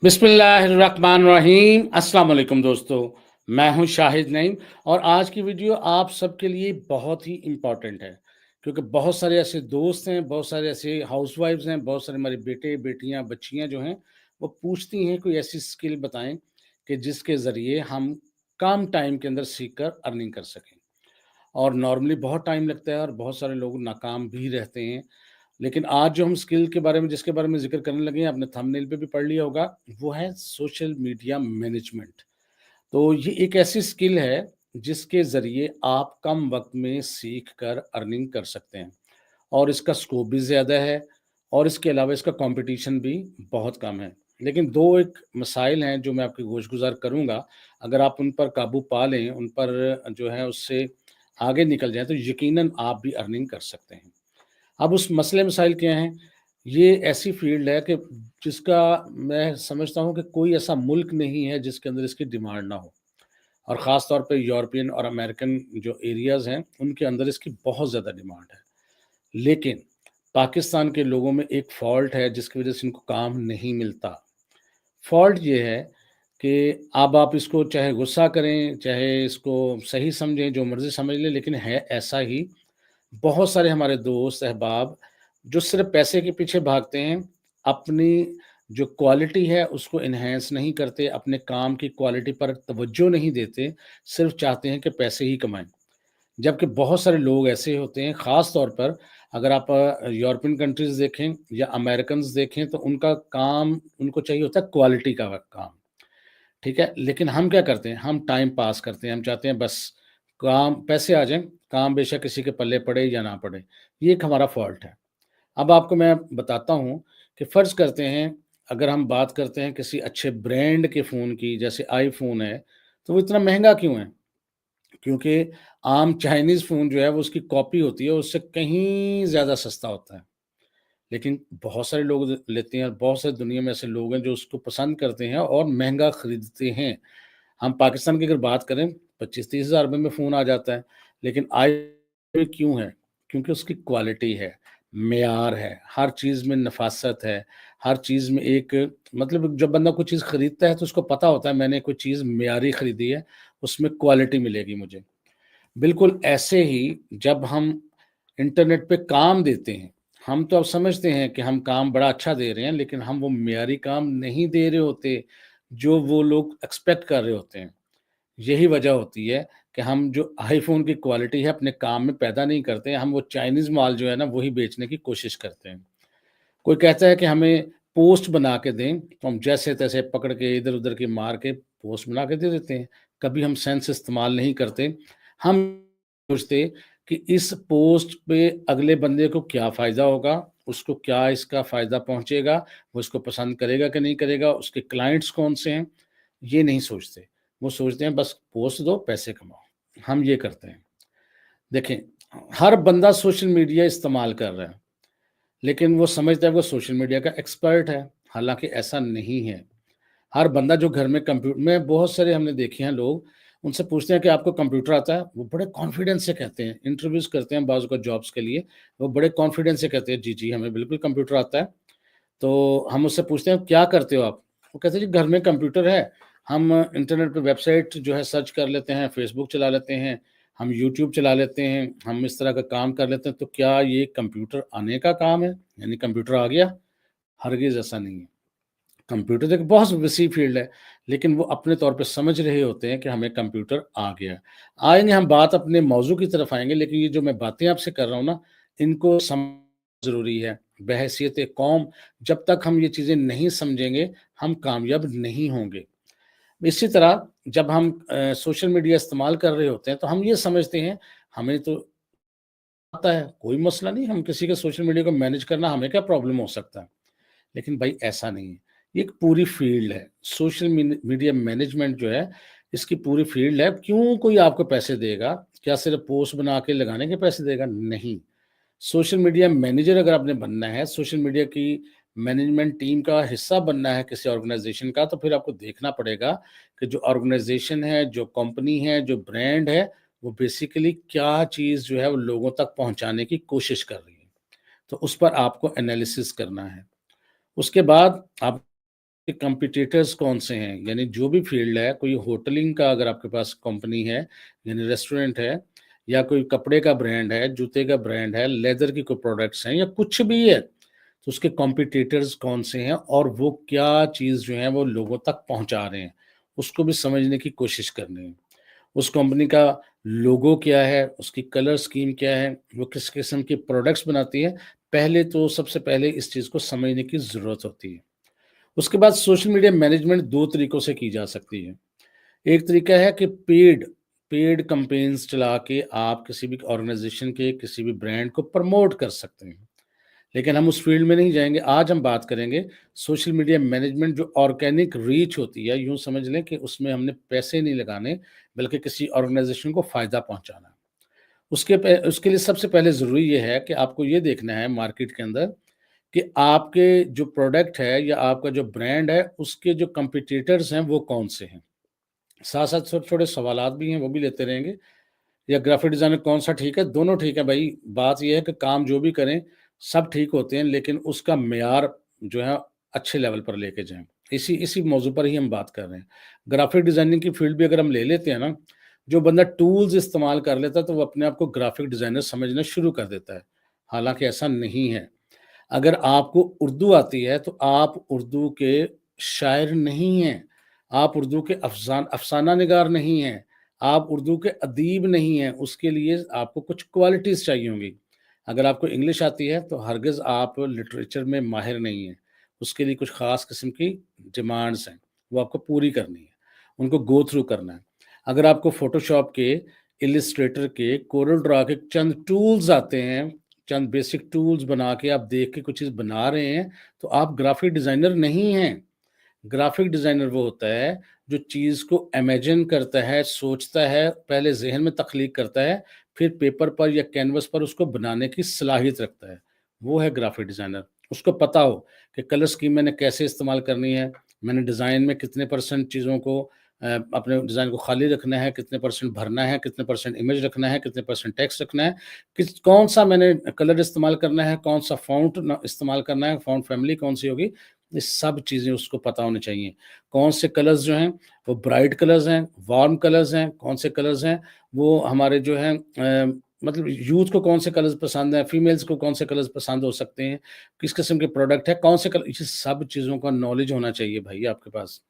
बिस्मिल्लाहिर्रहमानिर्रहीम। अस्सलाम वालेकुम दोस्तों, मैं हूं शाहिद नईम और आज की वीडियो आप सबके लिए बहुत ही इम्पॉर्टेंट है क्योंकि बहुत सारे ऐसे दोस्त हैं, बहुत सारे ऐसे हाउसवाइफ्स हैं, बहुत सारे हमारे बेटे बेटियां बच्चियां जो हैं वो पूछती हैं कोई ऐसी स्किल बताएं कि जिसके ज़रिए हम कम टाइम के अंदर सीख कर अर्निंग कर सकें। और नॉर्मली बहुत टाइम लगता है और बहुत सारे लोग नाकाम भी रहते हैं। लेकिन आज जो हम स्किल के बारे में जिसके बारे में ज़िक्र करने लगे हैं, आपने थंबनेल पे भी पढ़ लिया होगा, वो है सोशल मीडिया मैनेजमेंट। तो ये एक ऐसी स्किल है जिसके ज़रिए आप कम वक़्त में सीख कर अर्निंग कर सकते हैं और इसका स्कोप भी ज़्यादा है और इसके अलावा इसका कॉम्पिटिशन भी बहुत कम है। लेकिन 2 एक मसाइल हैं जो मैं आपकी गोश-गुज़ार करूँगा, अगर आप उन पर काबू पा लें, उन पर जो है उससे आगे निकल जाएँ, तो यकीनन आप भी अर्निंग कर सकते हैं। अब उस मसले मसाइल क्या हैं? ये ऐसी फ़ील्ड है कि जिसका मैं समझता हूँ कि कोई ऐसा मुल्क नहीं है जिसके अंदर इसकी डिमांड ना हो और ख़ास तौर पे यूरोपियन और अमेरिकन जो एरियाज़ हैं, उनके अंदर इसकी बहुत ज़्यादा डिमांड है। लेकिन पाकिस्तान के लोगों में एक फ़ॉल्ट है जिसकी वज़ह से इनको काम नहीं मिलता। फ़ॉल्ट ये है कि अब आप इसको चाहे गुस्सा करें, चाहे इसको सही समझें, जो मर्ज़ी समझ लें, लेकिन है ऐसा ही। बहुत सारे हमारे दोस्त अहबाब जो सिर्फ़ पैसे के पीछे भागते हैं, अपनी जो क्वालिटी है उसको एनहांस नहीं करते, अपने काम की क्वालिटी पर तवज्जो नहीं देते, सिर्फ़ चाहते हैं कि पैसे ही कमाएँ। जबकि बहुत सारे लोग ऐसे होते हैं, ख़ास तौर पर अगर आप यूरोपियन कंट्रीज़ देखें या अमेरिकन्स देखें, तो उनका काम उनको चाहिए होता है क्वालिटी का काम, ठीक है? लेकिन हम क्या करते हैं, हम टाइम पास करते हैं, हम चाहते हैं बस काम पैसे आ जाएँ, काम बेशक किसी के पल्ले पड़े या ना पड़े। ये एक हमारा फ़ॉल्ट है। अब आपको मैं बताता हूँ कि फ़र्ज़ करते हैं, अगर हम बात करते हैं किसी अच्छे ब्रांड के फ़ोन की, जैसे आईफ़ोन है, तो वो इतना महँगा क्यों है? क्योंकि आम चाइनीज़ फ़ोन जो है वो उसकी कॉपी होती है, उससे कहीं ज़्यादा सस्ता होता है। लेकिन बहुत सारे लोग लेते हैं और बहुत सारी दुनिया में ऐसे लोग हैं जो उसको पसंद करते हैं और महँगा खरीदते हैं। हम पाकिस्तान की अगर बात करें, 25-30 हज़ार रुपए में फ़ोन आ जाता है, लेकिन क्यों है? क्योंकि उसकी क्वालिटी है, मेयार है, हर चीज़ में नफ़ासत है, हर चीज़ में एक मतलब जब बंदा कोई चीज़ खरीदता है तो उसको पता होता है मैंने कोई चीज़ मेयारी खरीदी है, उसमें क्वालिटी मिलेगी मुझे। बिल्कुल ऐसे ही जब हम इंटरनेट पे काम देते हैं, हम तो अब समझते हैं कि हम काम बड़ा अच्छा दे रहे हैं, लेकिन हम वो मेयारी काम नहीं दे रहे होते, जो वो लोग एक्सपेक्ट कर रहे होते हैं। यही वजह होती है कि हम जो आईफ़ोन की क्वालिटी है अपने काम में पैदा नहीं करते हैं, हम वो चाइनीज़ माल जो है ना वही बेचने की कोशिश करते हैं। कोई कहता है कि हमें पोस्ट बना के दें, तो हम जैसे-तैसे पकड़ के इधर-उधर की मार के पोस्ट बना के दे देते हैं। कभी हम सेंस इस्तेमाल नहीं करते। हम सोचते कि इस पोस्ट पे अगले बंदे को क्या फ़ायदा होगा, उसको क्या इसका फ़ायदा पहुँचेगा, वो इसको पसंद करेगा कि नहीं करेगा, उसके क्लाइंट्स कौन से हैं, ये नहीं सोचते। वो सोचते हैं बस पोस्ट दो, पैसे कमाओ। हम ये करते हैं। देखें, हर बंदा सोशल मीडिया इस्तेमाल कर रहा है। लेकिन वो समझता है वो सोशल मीडिया का एक्सपर्ट है, हालाँकि ऐसा नहीं है। हर बंदा जो घर में में बहुत सारे हमने देखे हैं लोग, उनसे पूछते हैं कि आपको कंप्यूटर आता है? वो बड़े कॉन्फिडेंस से कहते हैं, इंटरव्यूज़ करते हैं बाज़ औक़ात जॉब्स के लिए, वो बड़े कॉन्फिडेंस से कहते हैं, "जी, जी, हमें बिल्कुल कंप्यूटर आता है।" तो हम उससे पूछते हैं, "क्या करते हो आप?" वो कहते हैं, "जी, घर में कंप्यूटर है, हम इंटरनेट पे वेबसाइट जो है सर्च कर लेते हैं, फेसबुक चला लेते हैं, हम यूट्यूब चला लेते हैं, हम इस तरह का काम कर लेते हैं, तो क्या ये कंप्यूटर आने का काम है? यानी कंप्यूटर आ गया?" हरगिज़ ऐसा नहीं है। कंप्यूटर तो एक बहुत वसीह फ़ील्ड है, लेकिन वो अपने तौर पे समझ रहे होते हैं कि हमें कंप्यूटर आ गया है। आएँगे हम बात अपने मौज़ू की तरफ आएँगे, लेकिन ये जो मैं बातें आपसे कर रहा हूँ ना, इनको ज़रूरी है। बहैसियत कौम जब तक हम ये चीज़ें नहीं समझेंगे, हम कामयाब नहीं होंगे। इसी तरह जब हम सोशल मीडिया इस्तेमाल कर रहे होते हैं, तो हम ये समझते हैं, हमें तो आता है, कोई मसला नहीं, हम किसी के सोशल मीडिया को मैनेज करना हमें क्या प्रॉब्लम हो सकता है। लेकिन भाई ऐसा नहीं है। ये एक पूरी फ़ील्ड है। सोशल मीडिया मैनेजमेंट जो है, इसकी पूरी फ़ील्ड है। क्यों कोई आपको पैसे देगा? क्या सिर्फ़ पोस्ट बना के लगाने के पैसे देगा? नहीं। सोशल मीडिया मैनेजर अगर आपने बनना है, सोशल मीडिया की मैनेजमेंट टीम का हिस्सा बनना है किसी ऑर्गेनाइज़ेशन का, तो फिर आपको देखना पड़ेगा कि जो ऑर्गेनाइज़ेशन है, जो कंपनी है, जो ब्रांड है, वो बेसिकली क्या चीज़ जो है वो लोगों तक पहुँचाने की कोशिश कर रही है। तो उस पर आपको एनालिसिस करना है। उसके बाद आप कंपटीटर्स कौन से हैं, यानी जो भी फील्ड है, कोई होटलिंग का अगर आपके पास कंपनी है, यानी रेस्टोरेंट है, या कोई कपड़े का ब्रांड है, जूते का ब्रांड है, लेदर की कोई प्रोडक्ट्स हैं, या कुछ भी है, तो उसके कॉम्पिटिटर्स कौन से हैं और वो क्या चीज़ जो है वो लोगों तक पहुंचा रहे हैं, उसको भी समझने की कोशिश करनी है। उस कंपनी का लोगो क्या है, उसकी कलर स्कीम क्या है, वो किस किस्म की प्रोडक्ट्स बनाती है, पहले तो सबसे पहले इस चीज़ को समझने की ज़रूरत होती है। उसके बाद सोशल मीडिया मैनेजमेंट 2 तरीकों से की जा सकती है। एक तरीका है कि पेड पेड कैम्पेन्स चला के आप किसी भी ऑर्गेनाइज़ेशन के किसी भी ब्रांड को प्रमोट कर सकते हैं। लेकिन हम उस फील्ड में नहीं जाएँगे। आज हम बात करेंगे सोशल मीडिया मैनेजमेंट, जो ऑर्गेनिक रीच होती है, यूँ समझ लें कि उसमें हमने पैसे नहीं लगाने, बल्कि किसी ऑर्गेनाइज़ेशन को फ़ायदा पहुँचाना है। उसके लिए सबसे पहले ज़रूरी ये है कि आपको ये देखना है मार्केट के अंदर कि आपके जो प्रोडक्ट है या आपका जो ब्रांड है, उसके जो कॉम्पिटिटर्स हैं, वो कौन से हैं। साथ-साथ छोटे-छोटे सवालात भी हैं, वो भी लेते रहेंगे। या ग्राफिक डिज़ाइनर कौन-सा ठीक है? दोनों ठीक है भई। बात ये है कि काम जो भी करें, सब ठीक होते हैं, लेकिन उसका मेयार जो है अच्छे लेवल पर लेके जाएँ। इसी इसी मौज़ू पर ही हम बात कर रहे हैं। ग्राफिक डिज़ाइनिंग की फ़ील्ड भी अगर हम ले लेते हैं ना, जो बंदा टूल्स इस्तेमाल कर लेता है, तो वो अपने आप को ग्राफिक डिज़ाइनर समझना शुरू कर देता है। हालाँकि ऐसा नहीं है। अगर आपको उर्दू आती है, तो आप उर्दू के शायर नहीं हैं, आप उर्दू के अफ़साना निगार नहीं हैं, आप उर्दू के अदीब नहीं हैं, उसके लिए आपको कुछ क्वालिटीज़ चाहिए होंगी। अगर आपको इंग्लिश आती है, तो हरगिज़ आप लिटरेचर में माहिर नहीं हैं, उसके लिए कुछ ख़ास किस्म की डिमांड्स हैं, वो आपको पूरी करनी है, उनको गो थ्रू करना है। अगर आपको फ़ोटोशॉप के, इलिस्ट्रेटर के, कोरल ड्रा के चंद टूल्स आते हैं, चंद बेसिक टूल्स बना के आप देख के कुछ चीज़ बना रहे हैं, तो आप ग्राफिक डिज़ाइनर नहीं हैं। ग्राफिक डिज़ाइनर वो होता है, जो चीज़ को इमेजिन करता है, सोचता है, पहले ज़हन में तख्लीक करता है, फिर पेपर पर या कैनवस पर उसको बनाने की सलाहियत रखता है। वो है ग्राफिक डिज़ाइनर। उसको पता हो कि कलर स्कीम मैंने कैसे इस्तेमाल करनी है, मैंने डिज़ाइन में कितने परसेंट चीज़ों को अपने डिज़ाइन को खाली रखना है, कितने परसेंट भरना है, कितने परसेंट इमेज रखना है, कितने परसेंट टेक्स्ट रखना है, कौन-सा मैंने कलर इस्तेमाल करना है, कौन-सा फ़ॉन्ट इस्तेमाल करना है, फ़ॉन्ट फ़ैमिली कौन-सी होगी, ये सब चीज़ें उसको पता होनी चाहिए। कौन से कलर्स जो हैं, वो ब्राइट कलर्स हैं, वार्म कलर्स हैं, कौन से कलर्स हैं, वो हमारे जो हैं मतलब यूथ को कौन से कलर्स पसंद हैं, फीमेल्स को कौन से कलर्स पसंद हो सकते हैं, किस किस्म के प्रोडक्ट है, कौन से कलर, ये सब चीज़ों का नॉलेज होना चाहिए भाई आपके पास।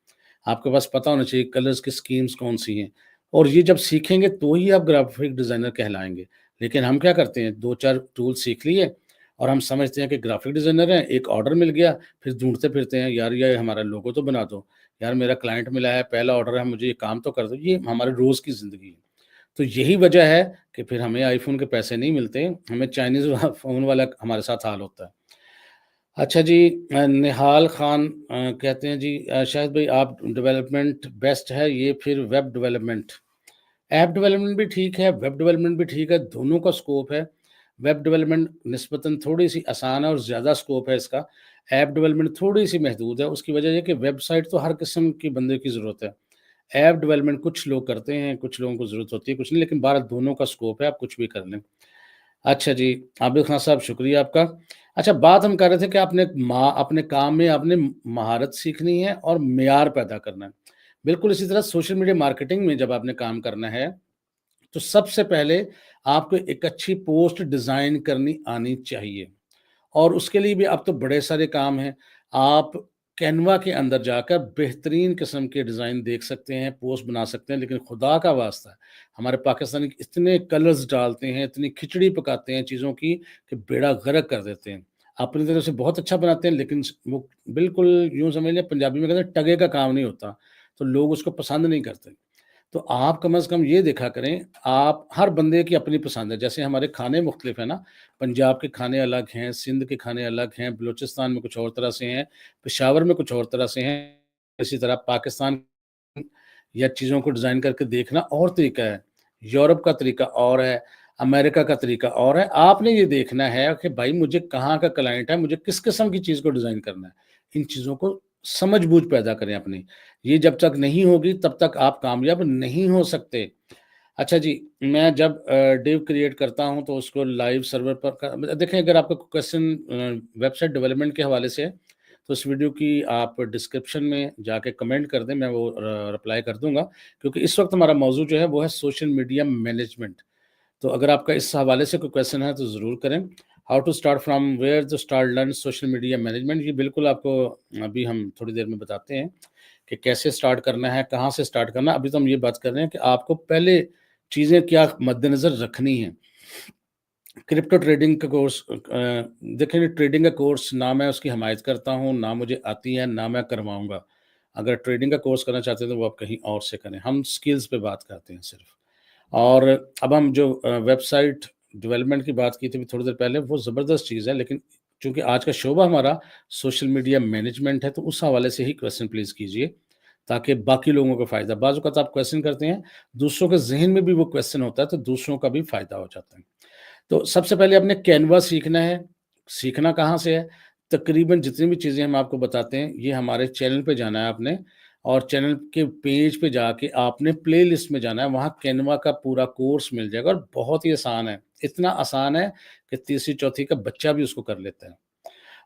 आपके पास पता होना चाहिए कलर्स की स्कीम्स कौन-सी हैं, और ये जब सीखेंगे तो ही आप ग्राफिक डिज़ाइनर कहलाएँगे। लेकिन हम क्या करते हैं, 2-4 टूल सीख लिए और हम समझते हैं कि ग्राफिक डिज़ाइनर हैं, एक ऑर्डर मिल गया, फिर ढूँढते फिरते हैं, यार ये हमारा लोगो तो बना दो, यार मेरा क्लाइंट मिला है, पहला ऑर्डर है, मुझे ये काम तो कर दो। ये हमारे रोज़ की ज़िंदगी है। तो यही वजह है कि फिर हमें आईफ़ोन के पैसे नहीं मिलते, हमें चाइनीज़ फ़ोन वाला हमारे साथ हाल होता है। अच्छा जी, निहाल खान कहते हैं जी, शाहिद भाई आप डेवलपमेंट बेस्ट है, ये फिर वेब डेवलपमेंट। ऐप डेवलपमेंट भी ठीक है, वेब डेवलपमेंट भी ठीक है, दोनों का स्कोप है। वेब डेवलपमेंट निस्बतन थोड़ी-सी आसान है और ज़्यादा स्कोप है इसका। ऐप डेवलपमेंट थोड़ी-सी महदूद है, उसकी वजह ये है कि वेबसाइट तो हर किस्म के बंदे की ज़रूरत है। ऐप डेवलपमेंट कुछ लोग करते हैं, कुछ लोगों को ज़रूरत होती है, कुछ नहीं, लेकिन बहरहाल दोनों का स्कोप है, आप कुछ भी कर लें। अच्छा जी, आबिद खान साहब शुक्रिया आपका। अच्छा, बात हम कर रहे थे कि आपने अपने काम में आपने महारत सीखनी है और मेयार पैदा करना है। बिल्कुल इसी तरह सोशल मीडिया मार्केटिंग में जब आपने काम करना है, तो सबसे पहले आपको एक अच्छी पोस्ट डिज़ाइन करनी आनी चाहिए। और उसके लिए भी अब तो बड़े सारे काम हैं। आप कैनवा के अंदर जाकर बेहतरीन किस्म के डिज़ाइन देख सकते हैं, पोस्ट बना सकते हैं, लेकिन खुदा का वास्ता है, हमारे पाकिस्तानी इतने कलर्स डालते हैं, इतनी खिचड़ी पकाते हैं चीज़ों की कि बेड़ा गर्क कर देते हैं। अपनी तरफ से बहुत अच्छा बनाते हैं, लेकिन वो बिल्कुल यूँ समझ लें, पंजाबी में कहते हैं टगे का काम नहीं होता, तो लोग उसको पसंद नहीं करते। तो आप कम से कम ये देखा करें, आप हर बंदे की अपनी पसंद है। जैसे हमारे खाने मुख्तलिफ हैं ना, पंजाब के खाने अलग हैं, सिंध के खाने अलग हैं, बलूचिस्तान में कुछ और तरह से हैं, पेशावर में कुछ और तरह से हैं। इसी तरह पाकिस्तान या चीज़ों को डिज़ाइन करके देखना और तरीका है, यूरोप का तरीका और है, अमेरिका का तरीका और है। आपने ये देखना है कि भाई मुझे कहाँ का क्लाइंट है, मुझे किस किस्म की चीज़ को डिज़ाइन करना है। इन चीज़ों को समझ-बूझ पैदा करें अपनी। ये जब तक नहीं होगी तब तक आप कामयाब नहीं हो सकते। अच्छा जी, मैं जब डिव क्रिएट करता हूँ तो उसको लाइव सर्वर पर देखें, अगर आपका क्वेश्चन वेबसाइट डेवलपमेंट के हवाले से है, تو اس ویڈیو کی آپ ڈسکرپشن میں جا کے کمنٹ کر دیں، میں وہ رپلائی کر دوں گا، کیونکہ اس وقت ہمارا موضوع جو ہے وہ ہے سوشل میڈیا مینجمنٹ۔ تو اگر آپ کا اس حوالے سے کوئی کویشچن ہے تو ضرور کریں۔ How to start from where to start learn social media management, یہ بالکل آپ کو ابھی ہم تھوڑی دیر میں بتاتے ہیں کہ کیسے اسٹارٹ کرنا ہے، کہاں سے اسٹارٹ کرنا ہے۔ ابھی تو ہم یہ بات کر رہے ہیں کہ آپ کو پہلے چیزیں کیا مد نظر رکھنی ہیں۔ کرپٹو ٹریڈنگ کا کورس دیکھیں، ٹریڈنگ کا کورس نہ میں اس کی حمایت کرتا ہوں، نہ مجھے آتی ہے، نہ میں کرواؤں گا۔ اگر ٹریڈنگ کا کورس کرنا چاہتے ہیں تو وہ آپ کہیں اور سے کریں، ہم سکلز پہ بات کرتے ہیں صرف۔ اور اب ہم جو ویب سائٹ ڈیولپمنٹ کی بات کی تھی تھوڑی دیر پہلے، وہ زبردست چیز ہے، لیکن چونکہ آج کا شعبہ ہمارا سوشل میڈیا مینجمنٹ ہے تو اس حوالے سے ہی کویشچن پلیز کیجئے تاکہ باقی لوگوں کو فائدہ۔ بعض اوقات آپ کویشچن کرتے ہیں، دوسروں کے ذہن میں بھی وہ کویشچن ہوتا ہے تو دوسروں کا بھی فائدہ ہو جاتا ہے۔ تو سب سے پہلے آپ نے کینوا سیکھنا ہے۔ سیکھنا کہاں سے ہے؟ تقریباً جتنی بھی چیزیں ہم آپ کو بتاتے ہیں یہ ہمارے چینل پہ جانا ہے آپ نے، اور چینل کے پیج پہ جا کے آپ نے پلے لسٹ میں جانا ہے، وہاں کینوا کا پورا کورس مل جائے گا، اور بہت ہی آسان ہے، اتنا آسان ہے کہ تیسری چوتھی کا بچہ بھی اس کو کر لیتا ہے۔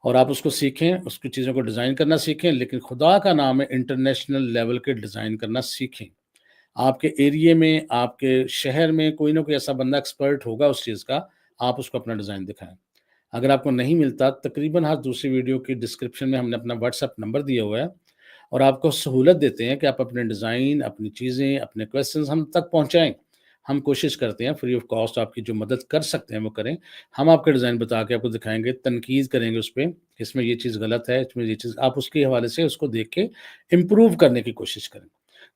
اور آپ اس کو سیکھیں، اس کی چیزوں کو ڈیزائن کرنا سیکھیں، لیکن خدا کا نام ہے انٹرنیشنل لیول کے ڈیزائن کرنا سیکھیں۔ آپ کے ایریے میں، آپ کے شہر میں کوئی نہ کوئی ایسا بندہ ایکسپرٹ ہوگا اس چیز کا، آپ اس کو اپنا ڈیزائن دکھائیں۔ اگر آپ کو نہیں ملتا، تقریباً ہر دوسری ویڈیو کی ڈسکرپشن میں ہم نے اپنا واٹس ایپ نمبر دیا ہوا ہے، اور آپ کو سہولت دیتے ہیں کہ آپ اپنے ڈیزائن، اپنی چیزیں، اپنے کویسچنز ہم تک پہنچائیں۔ ہم کوشش کرتے ہیں فری آف کاسٹ آپ کی جو مدد کر سکتے ہیں وہ کریں۔ ہم آپ کے ڈیزائن بتا کے آپ کو دکھائیں گے، تنقید کریں گے اس پہ، اس میں یہ چیز غلط ہے، اس میں یہ چیز، آپ اس کے حوالے سے اس کو دیکھ کے امپروو کرنے کی کوشش کریں۔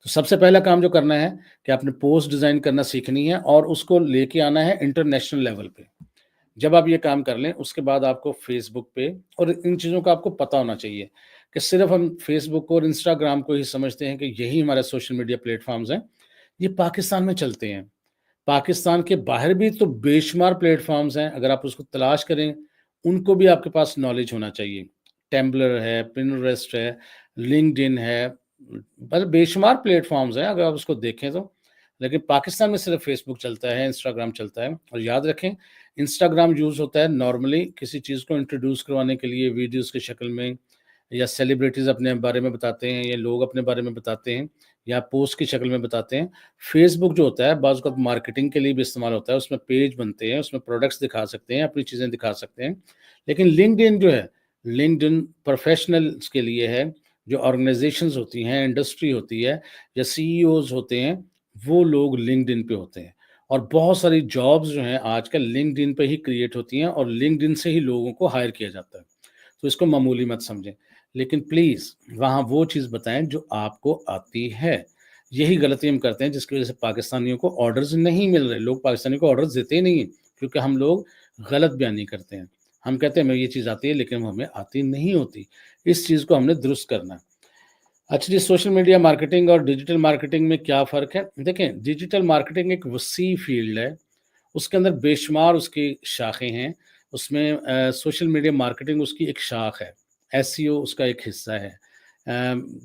تو سب سے پہلا کام جو کرنا ہے کہ آپ نے پوسٹ ڈیزائن کرنا سیکھنی ہے اور اس کو لے کے آنا ہے انٹرنیشنل لیول پہ۔ جب آپ یہ کام کر لیں اس کے بعد آپ کو فیس بک پہ، اور ان چیزوں کا آپ کو پتہ ہونا چاہیے کہ صرف ہم فیس بک اور انسٹاگرام کو ہی سمجھتے ہیں کہ یہی ہمارے سوشل میڈیا پلیٹ فارمز ہیں، یہ پاکستان میں چلتے ہیں۔ پاکستان کے باہر بھی تو بے شمار پلیٹ فارمز ہیں، اگر آپ اس کو تلاش کریں ان کو بھی آپ کے پاس نالج ہونا چاہیے۔ ٹیمبلر ہے، پنٹریسٹ ہے، لنکڈ ان ہے، بس بے شمار پلیٹ فارمز ہیں اگر آپ اس کو دیکھیں تو، لیکن پاکستان میں صرف فیس بک چلتا ہے، انسٹاگرام چلتا ہے۔ اور یاد رکھیں، انسٹاگرام یوز ہوتا ہے نارملی کسی چیز کو انٹروڈیوس کروانے کے لیے، ویڈیوز کی شکل میں، یا سیلیبریٹیز اپنے بارے میں بتاتے ہیں، یا لوگ اپنے بارے میں بتاتے ہیں، یا پوسٹ کی شکل میں بتاتے ہیں۔ فیس بک جو ہوتا ہے بعض اوقات مارکیٹنگ کے لیے بھی استعمال ہوتا ہے، اس میں پیج بنتے ہیں، اس میں پروڈکٹس دکھا سکتے ہیں، اپنی چیزیں دکھا سکتے ہیں۔ لیکن لنکڈ ان جو ہے، لنکڈ ان پروفیشنلز کے لیے ہے، جو آرگنائزیشنز ہوتی ہیں، انڈسٹری ہوتی ہے، یا سی ای اوز ہوتے ہیں، وہ لوگ لنکڈ ان پہ ہوتے ہیں۔ اور بہت ساری جابز جو ہیں آج کل لنکڈ ان پہ ہی کریٹ ہوتی ہیں، اور لنکڈ ان سے ہی لوگوں کو ہائر کیا جاتا ہے۔ تو اس کو معمولی مت سمجھیں، لیکن پلیز وہاں وہ چیز بتائیں جو آپ کو آتی ہے۔ یہی غلطی ہم کرتے ہیں جس کی وجہ سے پاکستانیوں کو آرڈرز نہیں مل رہے، لوگ پاکستانیوں کو آرڈرز دیتے ہی نہیں ہیں، کیونکہ ہم لوگ غلط بیانی کرتے ہیں۔ ہم کہتے ہیں ہمیں یہ چیز آتی ہے، لیکن وہ ہمیں آتی نہیں ہوتی۔ اس چیز کو ہم نے درست کرنا ہے۔ اچھا جی، سوشل میڈیا مارکیٹنگ اور ڈیجیٹل مارکیٹنگ میں کیا فرق ہے؟ دیکھیں، ڈیجیٹل مارکیٹنگ ایک وسیع فیلڈ ہے، اس کے اندر بے شمار اس کی شاخیں ہیں۔ اس میں سوشل میڈیا مارکیٹنگ اس کی ایک شاخ ہے، ایس سی او اس کا ایک حصہ ہے،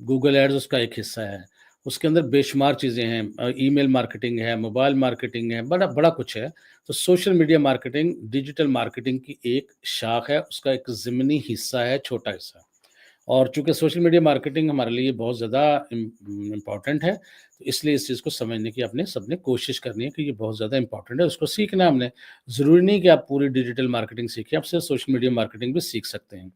گوگل ایڈز اس کا ایک حصہ ہے۔ اس کے اندر بے شمار چیزیں ہیں، ای میل مارکیٹنگ ہے، موبائل مارکیٹنگ ہے، بڑا بڑا کچھ ہے۔ تو social media marketing digital marketing کی ایک شاخ ہے، اس کا ایک ضمنی حصہ ہے، چھوٹا حصہ۔ اور چونکہ سوشل میڈیا مارکیٹنگ ہمارے لیے بہت زیادہ امپورٹنٹ ہے، تو اس لیے اس چیز کو سمجھنے کی آپ نے سب نے کوشش کرنی ہے کہ یہ بہت زیادہ امپورٹنٹ ہے، اس کو سیکھنا ہے ہم نے۔ ضروری نہیں کہ آپ پوری ڈیجیٹل مارکیٹنگ سیکھیں، آپ صرف سوشل میڈیا مارکیٹنگ بھی سیکھ سکتے ہیں۔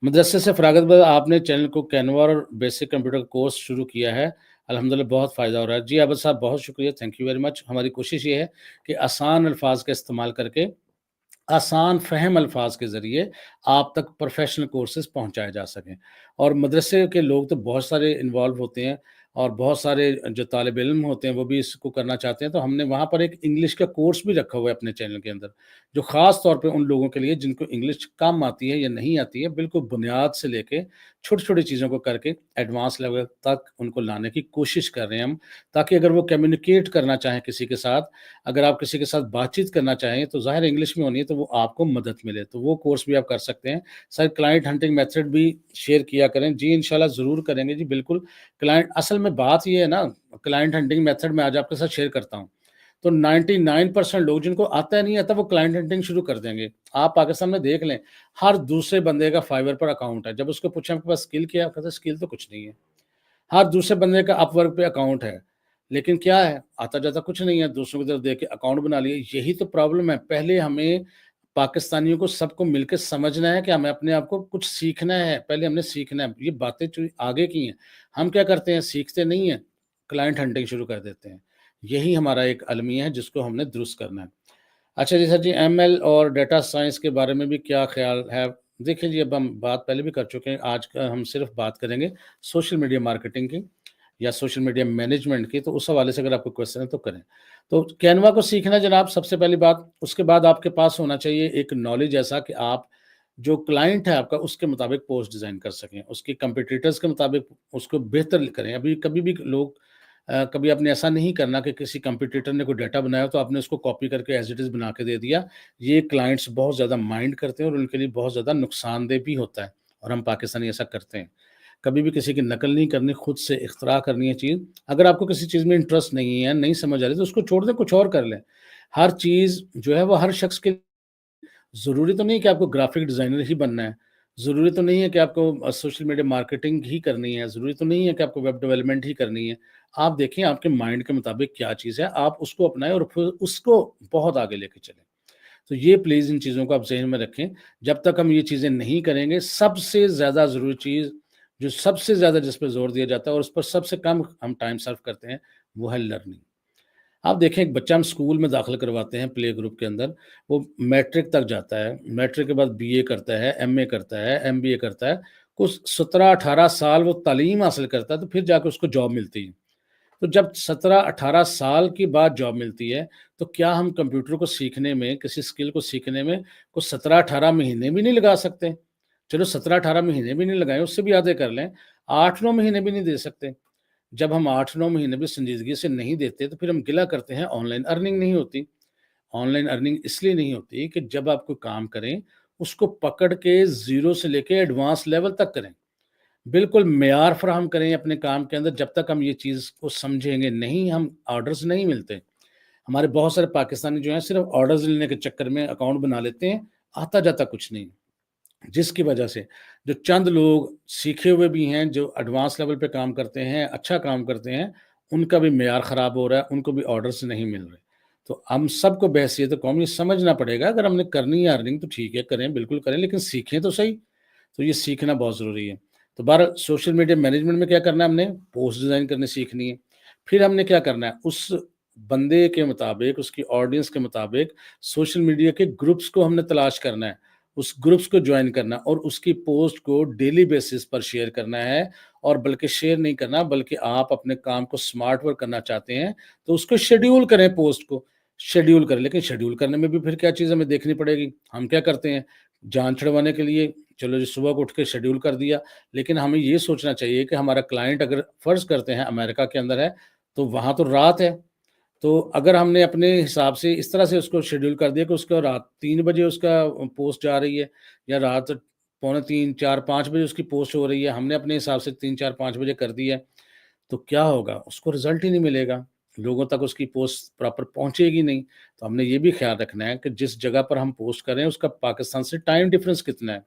مدرسے سے فراغت بعد آپ نے چینل کو کینوا اور بیسک کمپیوٹر کورس شروع کیا ہے، الحمدللہ بہت فائدہ ہو رہا ہے۔ جی عابد صاحب، بہت شکریہ، تھینک یو ویری مچ۔ ہماری کوشش یہ ہے کہ آسان الفاظ کا استعمال کر کے، آسان فہم الفاظ کے ذریعے آپ تک پروفیشنل کورسز پہنچائے جا سکیں۔ اور مدرسے کے لوگ تو بہت سارے انوالو ہوتے ہیں، اور بہت سارے جو طالب علم ہوتے ہیں وہ بھی اس کو کرنا چاہتے ہیں، تو ہم نے وہاں پر ایک انگلش کا کورس بھی رکھا ہوا ہے اپنے چینل کے اندر، جو خاص طور پہ ان لوگوں کے لیے جن کو انگلش کم آتی ہے یا نہیں آتی ہے، بالکل بنیاد سے لے کے چھوٹی چھوٹی چیزوں کو کر کے ایڈوانس لیول تک ان کو لانے کی کوشش کر رہے ہیں ہم، تاکہ اگر وہ کمیونیکیٹ کرنا چاہیں کسی کے ساتھ، اگر آپ کسی کے ساتھ بات چیت کرنا چاہیں تو ظاہر انگلش میں ہونی ہے، تو وہ آپ کو مدد ملے، تو وہ کورس بھی آپ کر سکتے ہیں۔ سر کلائنٹ ہنٹنگ میتھڈ بھی شیئر کیا کریں۔ جی انشاءاللہ ضرور کریں گے، جی بالکل۔ کلائنٹ، اصل میں بات یہ ہے نا، کلائنٹ ہنٹنگ میتھڈ میں آج آپ کے ساتھ شیئر کرتا ہوں۔ تو 99% لوگ جن کو آتا ہی نہیں آتا وہ کلائنٹ ہنٹنگ شروع کر دیں گے۔ آپ پاکستان میں دیکھ لیں، ہر دوسرے بندے کا فائبر پر اکاؤنٹ ہے۔ جب اس کو پوچھیں آپ کے پاس اسکل کیا ہے، کہتا ہے اسکل تو کچھ نہیں ہے۔ ہر دوسرے بندے کا اپ ورک پہ اکاؤنٹ ہے، لیکن کیا ہے، آتا جاتا کچھ نہیں ہے، دوسروں کی طرف دیکھ کے اکاؤنٹ بنا لیے۔ یہی تو پرابلم ہے۔ پہلے ہمیں پاکستانیوں کو سب کو مل کے سمجھنا ہے کہ ہمیں اپنے آپ کو کچھ سیکھنا ہے۔ پہلے ہم نے سیکھنا ہے۔ یہ باتیں جو آگے کی ہیں، ہم کیا کرتے ہیں، سیکھتے نہیں ہیں، کلائنٹ ہنٹنگ شروع کر دیتے ہیں۔ یہی ہمارا ایک المیہ ہے جس کو ہم نے درست کرنا ہے۔ اچھا جی سر جی، ایم ایل اور ڈیٹا سائنس کے بارے میں بھی کیا خیال ہے؟ دیکھیں جی، اب ہم بات پہلے بھی کر چکے ہیں، آج کا ہم صرف بات کریں گے سوشل میڈیا مارکیٹنگ کی یا سوشل میڈیا مینجمنٹ کی۔ تو اس حوالے سے اگر آپ کو کوشچن ہے تو کریں۔ تو کینوا کو سیکھنا جناب سب سے پہلی بات، اس کے بعد آپ کے پاس ہونا چاہیے ایک نالج ایسا کہ آپ جو کلائنٹ ہے آپ کا اس کے مطابق پوسٹ ڈیزائن کر سکیں، اس کی کمپیٹیٹرز کے مطابق اس کو بہتر کریں۔ ابھی کبھی بھی لوگ کبھی آپ نے ایسا نہیں کرنا کہ کسی کمپیٹیٹر نے کوئی ڈیٹا بنایا تو آپ نے اس کو کاپی کر کے ایز اٹ از بنا کے دے دیا۔ یہ کلائنٹس بہت زیادہ مائنڈ کرتے ہیں اور ان کے لیے بہت زیادہ نقصان دہ بھی ہوتا ہے، اور ہم پاکستانی ایسا کرتے ہیں۔ کبھی بھی کسی کی نقل نہیں کرنی، خود سے اختراع کرنی ہے چیز۔ اگر آپ کو کسی چیز میں انٹرسٹ نہیں ہے، نہیں سمجھ آ رہی تو اس کو چھوڑ دیں، کچھ اور کر لیں۔ ہر چیز جو ہے وہ ہر شخص کے ضروری تو نہیں کہ آپ کو گرافک ڈیزائنر ہی بننا ہے، ضروری تو نہیں ہے کہ آپ کو سوشل میڈیا مارکیٹنگ ہی کرنی ہے، ضروری تو نہیں ہے کہ آپ کو ویب ڈیولپمنٹ ہی کرنی ہے۔ آپ دیکھیں آپ کے مائنڈ کے مطابق کیا چیز ہے، آپ اس کو اپنائیں اور پھر اس کو بہت آگے لے کے چلیں۔ تو یہ پلیز ان چیزوں کو آپ ذہن میں رکھیں۔ جب تک ہم یہ چیزیں نہیں کریں گے، سب سے زیادہ ضروری چیز جو سب سے زیادہ جس پہ زور دیا جاتا ہے اور اس پر سب سے کم ہم ٹائم صرف کرتے ہیں، وہ ہے لرننگ۔ آپ دیکھیں ایک بچہ ہم اسکول میں داخل کرواتے ہیں پلے گروپ کے اندر، وہ میٹرک تک جاتا ہے، میٹرک کے بعد بی اے کرتا ہے، ایم اے کرتا ہے، ایم بی اے کرتا ہے، کچھ 17-18 سال وہ تعلیم حاصل کرتا ہے، تو پھر جا کے اس کو جاب ملتی ہے۔ تو جب 17-18 سال کی بعد جاب ملتی ہے، تو کیا ہم کمپیوٹر کو سیکھنے میں، کسی اسکل کو سیکھنے میں کچھ 17-18 مہینے بھی نہیں لگا سکتے؟ چلو 17-18 مہینے بھی نہیں لگائیں، اس سے بھی آدھے کر لیں، 8-9 مہینے بھی نہیں دے سکتے؟ جب ہم 8-9 مہینے بھی سنجیدگی سے نہیں دیتے تو پھر ہم گلہ کرتے ہیں آن لائن ارننگ نہیں ہوتی۔ آن لائن ارننگ اس لیے نہیں ہوتی کہ جب آپ کوئی کام کریں اس کو پکڑ کے زیرو سے لے کے ایڈوانس لیول تک کریں، بالکل معیار فراہم کریں اپنے کام کے اندر۔ جب تک ہم یہ چیز کو سمجھیں گے نہیں، ہم آرڈرز نہیں ملتے۔ ہمارے بہت سارے پاکستانی جو ہیں صرف آرڈرز لینے کے چکر میں اکاؤنٹ بنا لیتے ہیں، آتا جاتا کچھ نہیں، جس کی وجہ سے جو چند لوگ سیکھے ہوئے بھی ہیں، جو ایڈوانس لیول پہ کام کرتے ہیں، اچھا کام کرتے ہیں، ان کا بھی معیار خراب ہو رہا ہے، ان کو بھی آرڈرز نہیں مل رہے۔ تو ہم سب کو بحیثیت قوم یہ سمجھنا پڑے گا، اگر ہم نے کرنی ہے ارننگ تو ٹھیک ہے، کریں، بالکل کریں، لیکن سیکھیں تو صحیح۔ تو یہ سیکھنا بہت ضروری ہے۔ تو بہرحال سوشل میڈیا مینجمنٹ میں کیا کرنا ہے، ہم نے پوسٹ ڈیزائن کرنے سیکھنی ہے۔ پھر ہم نے کیا کرنا ہے، اس بندے کے مطابق، اس کی آڈینس کے مطابق سوشل میڈیا کے گروپس کو ہم نے تلاش کرنا ہے، اس گروپس کو جوائن کرنا اور اس کی پوسٹ کو ڈیلی بیسس پر شیئر کرنا ہے۔ اور بلکہ شیئر نہیں کرنا، بلکہ آپ اپنے کام کو سمارٹ ورک کرنا چاہتے ہیں تو اس کو شیڈیول کریں، پوسٹ کو شیڈیول کریں۔ لیکن شیڈیول کرنے میں بھی پھر کیا چیز ہمیں دیکھنی پڑے گی۔ ہم کیا کرتے ہیں، جان چھڑوانے کے لیے چلو جی صبح کو اٹھ کے شیڈیول کر دیا، لیکن ہمیں یہ سوچنا چاہیے کہ ہمارا کلائنٹ اگر فرض کرتے ہیں امریکہ کے اندر ہے تو وہاں تو رات ہے، تو اگر ہم نے اپنے حساب سے اس طرح سے اس کو شیڈیول کر دیا کہ اس کا رات 3 بجے اس کا پوسٹ جا رہی ہے، یا رات 2:45-4-5 بجے اس کی پوسٹ ہو رہی ہے، ہم نے اپنے حساب سے 3-4-5 بجے کر دی ہے، تو کیا ہوگا، اس کو رزلٹ ہی نہیں ملے گا، لوگوں تک اس کی پوسٹ پراپر پہنچے گی نہیں۔ تو ہم نے یہ بھی خیال رکھنا ہے کہ جس جگہ پر ہم پوسٹ کریں اس کا پاکستان سے ٹائم ڈفرینس کتنا ہے،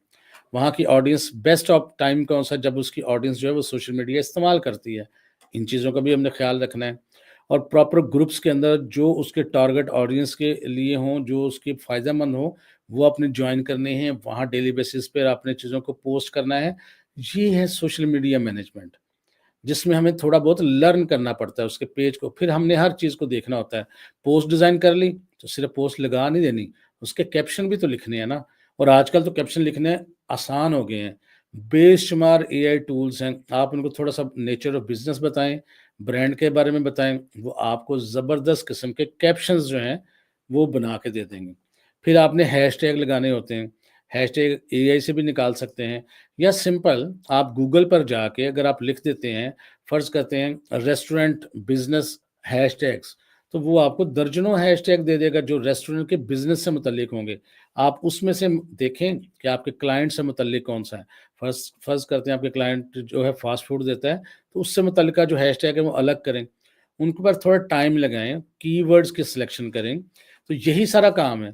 وہاں کی آڈینس بیسٹ آف ٹائم کون سا، جب اس کی آڈینس جو ہے وہ سوشل میڈیا استعمال کرتی ہے۔ ان چیزوں کا بھی ہم نے خیال رکھنا ہے۔ اور پراپر گروپس کے اندر جو اس کے ٹارگٹ آڈینس کے لیے ہوں، جو اس کے فائدہ مند ہوں، وہ اپنے جوائن کرنے ہیں، وہاں ڈیلی بیسس پر اپنے چیزوں کو پوسٹ کرنا ہے۔ یہ ہے سوشل میڈیا مینجمنٹ، جس میں ہمیں تھوڑا بہت لرن کرنا پڑتا ہے اس کے پیج کو۔ پھر ہم نے ہر چیز کو دیکھنا ہوتا ہے۔ پوسٹ ڈیزائن کر لی تو صرف پوسٹ لگا نہیں دینی، اس کے کیپشن بھی تو لکھنے ہیں نا۔ اور آج کل تو کیپشن لکھنے آسان ہو گئے ہیں، بے شمار اے آئی ٹولز ہیں، آپ ان کو تھوڑا سا نیچر آف بزنس بتائیں، برانڈ کے بارے میں بتائیں، وہ آپ کو زبردست قسم کے کیپشنز جو ہیں وہ بنا کے دے دیں گے۔ پھر آپ نے ہیش ٹیگ لگانے ہوتے ہیں، ہیش ٹیگ اے آئی سے بھی نکال سکتے ہیں، یا سمپل آپ گوگل پر جا کے اگر آپ لکھ دیتے ہیں، فرض کرتے ہیں ریسٹورنٹ بزنس ہیش ٹیگس، تو وہ آپ کو درجنوں ہیش ٹیگ دے دے گا جو ریسٹورنٹ کے بزنس سے متعلق ہوں گے۔ آپ اس میں سے دیکھیں کہ آپ کے کلائنٹ سے متعلق کون سا ہے۔ فرض کرتے ہیں آپ کے کلائنٹ جو ہے فاسٹ فوڈ دیتا ہے، تو اس سے متعلقہ جو ہیش ٹیگ ہے وہ الگ کریں، उनके ऊपर थोड़ा टाइम लगाएँ, कीवर्ड्स की सिलेक्शन करें, तो यही सारा काम है।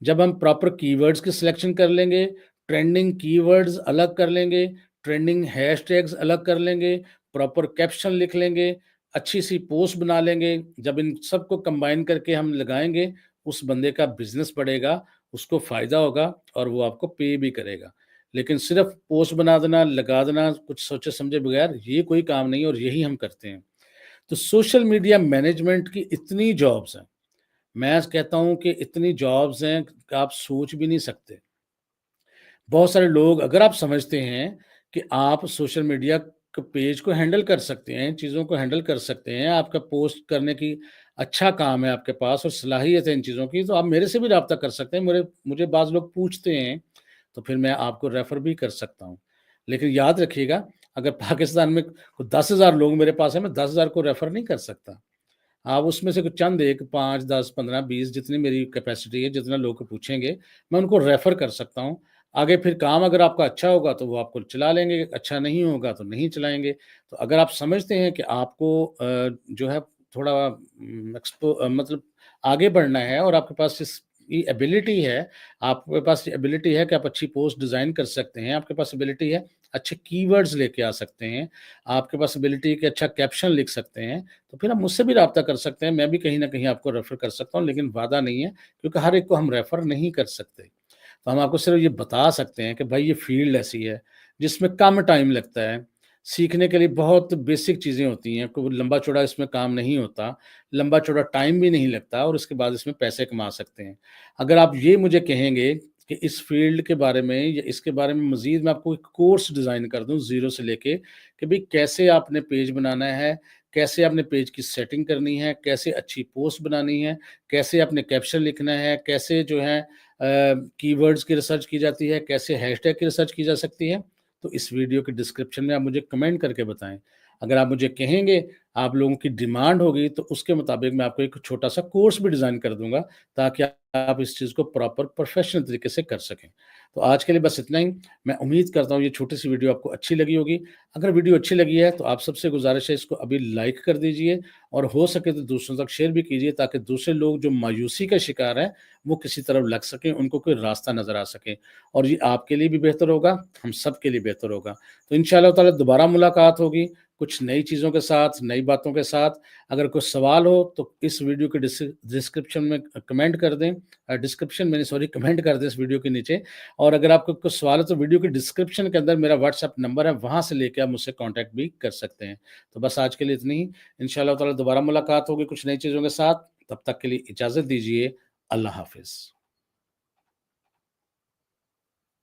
जब हम प्रॉपर कीवर्ड्स की सिलेक्शन कर लेंगे, ट्रेंडिंग कीवर्ड्स अलग कर लेंगे, ट्रेंडिंग हैशटैग्स अलग कर लेंगे, प्रॉपर कैप्शन लिख लेंगे, अच्छी-सी पोस्ट बना लेंगे, जब इन सबको कंबाइन करके हम लगाएँगे, उस बंदे का बिज़नेस बढ़ेगा, उसको फ़ायदा होगा और वो आपको पे भी करेगा। लेकिन सिर्फ़ पोस्ट बना देना, लगा देना, कुछ सोचे समझे बगैर, ये कोई काम नहीं है और यही हम करते हैं। तो सोशल मीडिया मैनेजमेंट की इतनी जॉब्स हैं, मैं कहता हूँ कि इतनी जॉब्स हैं कि आप सोच भी नहीं सकते। बहुत सारे लोग अगर आप समझते हैं कि आप सोशल मीडिया क पेज को हैंडल कर सकते हैं, चीज़ों को हैंडल कर सकते हैं, आपका पोस्ट करने की अच्छा काम है आपके पास और सलाहियत है इन चीज़ों की, तो आप मेरे से भी राब्ता कर सकते हैं। मुझे बाज़ लोग पूछते हैं, तो फिर मैं आपको रेफ़र भी कर सकता हूँ। लेकिन याद रखिएगा, अगर पाकिस्तान में 10,000 लोग मेरे पास हैं, मैं 10,000 को रेफ़र नहीं कर सकता। आप उसमें से कुछ चंद एक 5, 10, 15, 20 जितनी मेरी कैपेसिटी है, जितना लोग पूछेंगे, मैं उनको रेफ़र कर सकता हूँ। आगे फिर काम अगर आपका अच्छा होगा तो वो आपको चला लेंगे, अच्छा नहीं होगा तो नहीं चलाएँगे। तो अगर आप समझते हैं कि आपको जो है थोड़ा मतलब आगे बढ़ना है और आपके पास ये एबिलिटी है, आपके पास ये एबिलिटी है कि आप अच्छी पोस्ट डिज़ाइन कर सकते हैं, आपके पास एबिलिटी है, अच्छे कीवर्ड्स लेके आ सकते हैं, आपके पास एबिलिटी है कि अच्छा कैप्शन लिख सकते हैं, तो फिर आप मुझसे भी राब्ता कर सकते हैं, मैं भी कहीं न कहीं आपको रेफ़र कर सकता हूँ, लेकिन वादा नहीं है, क्योंकि हर एक को हम रेफ़र नहीं कर सकते। तो हम आपको सिर्फ़ ये बता सकते हैं कि भाई ये फ़ील्ड ऐसी है, जिसमें कम टाइम लगता है, सीखने के लिए बहुत बेसिक चीज़ें होती हैं, कोई लंबा-चौड़ा इसमें काम नहीं होता, लंबा-चौड़ा टाइम भी नहीं लगता और उसके बाद इसमें पैसे कमा सकते हैं। अगर आप ये मुझे कहेंगे कि इस फ़ील्ड के बारे में या इसके बारे में मज़ीद मैं आपको एक कोर्स डिज़ाइन कर दूँ ज़ीरो से लेके कि भई कैसे आपने पेज बनाना है, कैसे आपने पेज की सेटिंग करनी है, कैसे अच्छी पोस्ट बनानी है, कैसे आपने कैप्शन लिखना है, कैसे जो है कीवर्ड्स की रिसर्च की जाती है, कैसे हैशटैग की रिसर्च की जा सकती है, तो इस वीडियो के डिस्क्रिप्शन में आप मुझे कमेंट करके बताएँ। अगर आप मुझे कहेंगे, आप लोगों की डिमांड होगी, तो उसके मुताबिक मैं आपको एक छोटा-सा कोर्स भी डिज़ाइन कर दूँगा, ताकि आप इस चीज़ को प्रॉपर प्रोफ़ेशनल तरीके से कर सकें। तो आज के लिए बस इतना ही। मैं उम्मीद करता हूँ ये छोटी-सी वीडियो आपको अच्छी लगी होगी। अगर वीडियो अच्छी लगी है, तो आप सबसे गुज़ारिश है इसको अभी लाइक कर दीजिए और हो सके तो दूसरों तक शेयर भी कीजिए, ताकि दूसरे लोग जो मायूसी का शिकार हैं, वो किसी तरफ लग सकें, उनको कोई रास्ता नज़र आ सके और ये आपके लिए भी बेहतर होगा, हम सब के लिए बेहतर होगा। तो इंशाअल्लाह ताला दोबारा मुलाकात होगी, कुछ नई चीज़ों के साथ, नई बातों के साथ। अगर कोई सवाल हो तो इस वीडियो के डिस्क्रिप्शन में कमेंट कर दें, डिस्क्रिप्शन में नहीं सॉरी कमेंट कर दें इस वीडियो के नीचे। और अगर आपको कुछ सवाल है तो वीडियो के डिस्क्रिप्शन के अंदर मेरा व्हाट्सएप नंबर है, वहाँ से लेके आप मुझसे कॉन्टैक्ट भी कर सकते हैं। तो बस आज के लिए इतनी ही। इंशाअल्लाह ताला दोबारा मुलाकात होगी कुछ नई चीज़ों के साथ। तब तक के लिए इजाज़त दीजिए। अल्लाह हाफ़िज़।